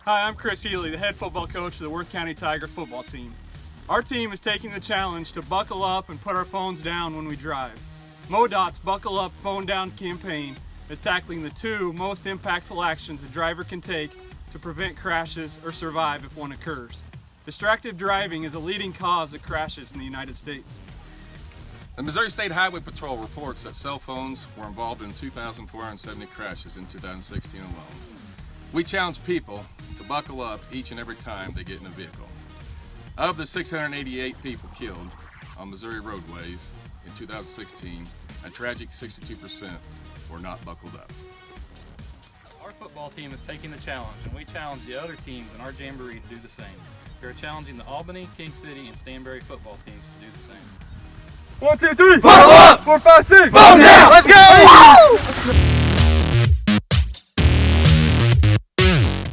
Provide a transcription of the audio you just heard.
Hi, I'm Chris Healy, the head football coach of the Worth County Tiger football team. Our team is taking the challenge to buckle up and put our phones down when we drive. MoDOT's Buckle Up, Phone Down campaign is tackling the two most impactful actions a driver can take to prevent crashes or survive if one occurs. Distracted driving is a leading cause of crashes in the United States. The Missouri State Highway Patrol reports that cell phones were involved in 2,470 crashes in 2016 alone. We challenge people to buckle up each and every time they get in a vehicle. Of the 688 people killed on Missouri roadways in 2016, a tragic 62% were not buckled up. Our football team is taking the challenge, and we challenge the other teams in our jamboree to do the same. We are challenging the Albany, King City, and Stanberry football teams to do the same. 1, 2, 3, Buckle up! 4, 5, 6, Phone down! Let's go!